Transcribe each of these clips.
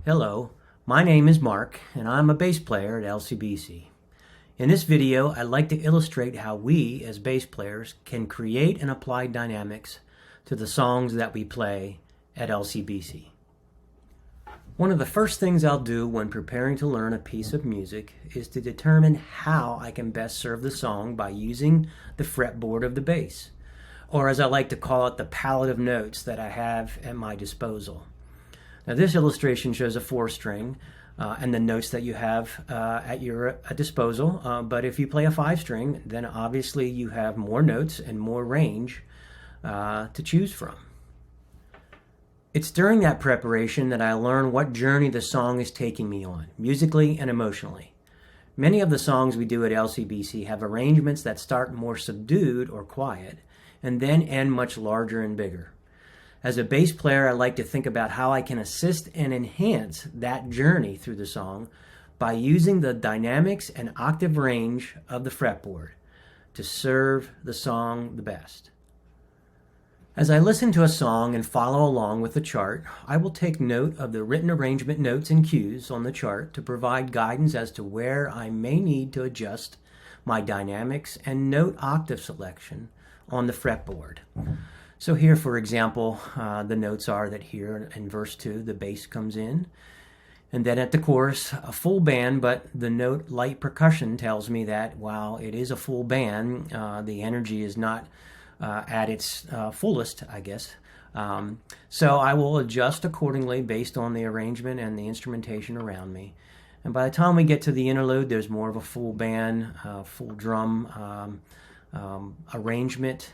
Hello, my name is Mark and I'm a bass player at LCBC. In this video, I'd like to illustrate how we as bass players can create and apply dynamics to the songs that we play at LCBC. One of the first things I'll do when preparing to learn a piece of music is to determine how I can best serve the song by using the fretboard of the bass, or as I like to call it, the palette of notes that I have at my disposal. Now this illustration shows a 4-string and the notes that you have at your disposal, but if you play a 5-string, then obviously you have more notes and more range to choose from. It's during that preparation that I learn what journey the song is taking me on, musically and emotionally. Many of the songs we do at LCBC have arrangements that start more subdued or quiet and then end much larger and bigger. As a bass player, I like to think about how I can assist and enhance that journey through the song by using the dynamics and octave range of the fretboard to serve the song the best. As I listen to a song and follow along with the chart, I will take note of the written arrangement notes and cues on the chart to provide guidance as to where I may need to adjust my dynamics and note octave selection on the fretboard. So here, for example, the notes are that here in verse 2, the bass comes in. And then at the chorus, a full band, but the note light percussion tells me that while it is a full band, the energy is not at its fullest, I guess. So I will adjust accordingly based on the arrangement and the instrumentation around me. And by the time we get to the interlude, there's more of a full band, full drum arrangement.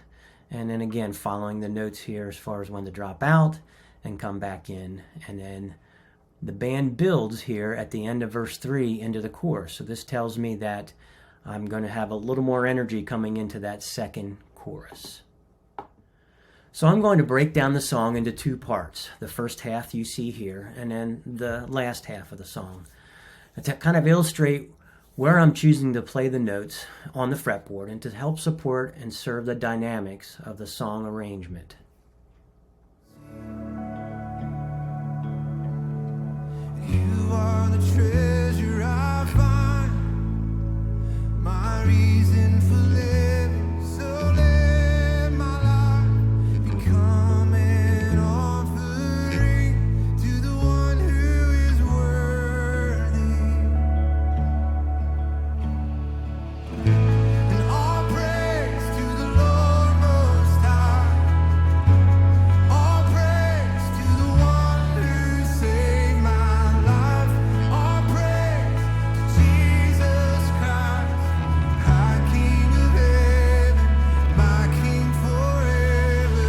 And then again, following the notes here as far as when to drop out and come back in. And then the band builds here at the end of verse 3 into the chorus. So this tells me that I'm going to have a little more energy coming into that second chorus. So I'm going to break down the song into 2 parts. The first half you see here, and then the last half of the song. And to kind of illustrate where I'm choosing to play the notes on the fretboard and to help support and serve the dynamics of the song arrangement. You are the treasure I find, my reason for living, so let my life become an offering to the one who is worthy. And all praise to the Lord Most High, all praise to the one who saved my life, all praise to Jesus Christ, High King of heaven, my King forever.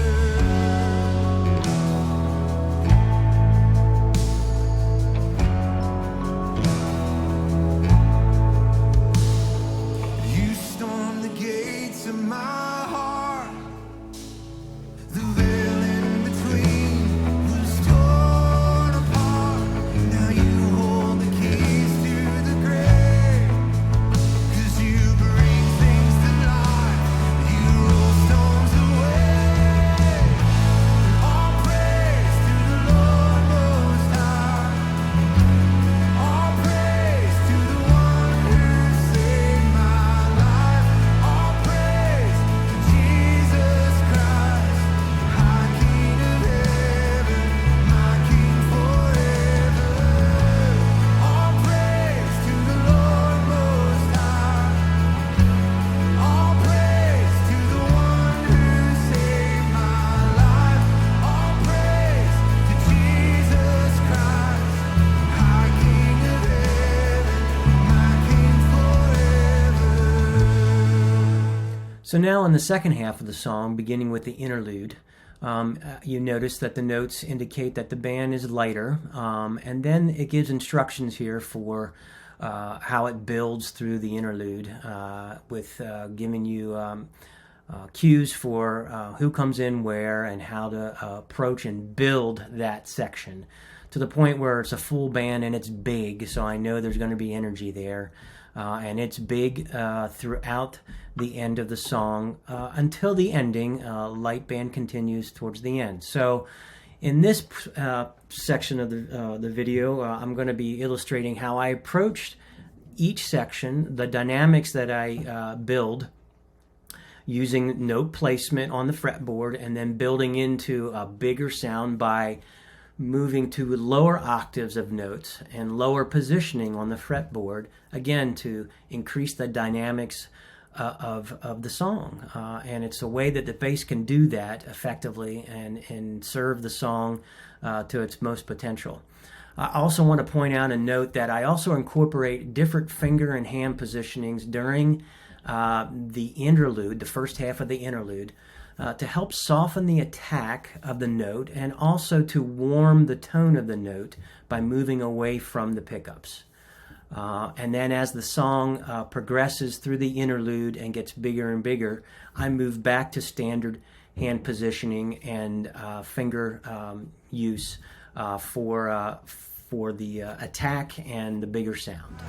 You stormed the gates of my heart, the veil in between was torn apart. Now you hold the keys to the grave, 'cause you bring things to life, you roll stones away. All praise to the Lord Most High, all praise to the one who saved my life, all praise to Jesus Christ, High King of heaven, my King forever. All praise to the Lord Most High, all praise to the one who saved my life, all praise to Jesus Christ, High King of heaven, my King forever. So now in the second half of the song, beginning with the interlude, you notice that the notes indicate that the band is lighter, and then it gives instructions here for how it builds through the interlude, with giving you cues for who comes in where and how to approach and build that section to the point where it's a full band and it's big, so I know there's going to be energy there. And it's big throughout the end of the song until the ending. Light band continues towards the end. So In this section of the video, I'm going to be illustrating how I approached each section, the dynamics that I build using note placement on the fretboard, and then building into a bigger sound by moving to lower octaves of notes and lower positioning on the fretboard, again to increase the dynamics of the song. And it's a way that the bass can do that effectively and serve the song to its most potential. I also want to point out and note that I also incorporate different finger and hand positionings during the interlude, the first half of the interlude, to help soften the attack of the note and also to warm the tone of the note by moving away from the pickups. And then as the song progresses through the interlude and gets bigger and bigger, I move back to standard hand positioning and finger use for the attack and the bigger sound.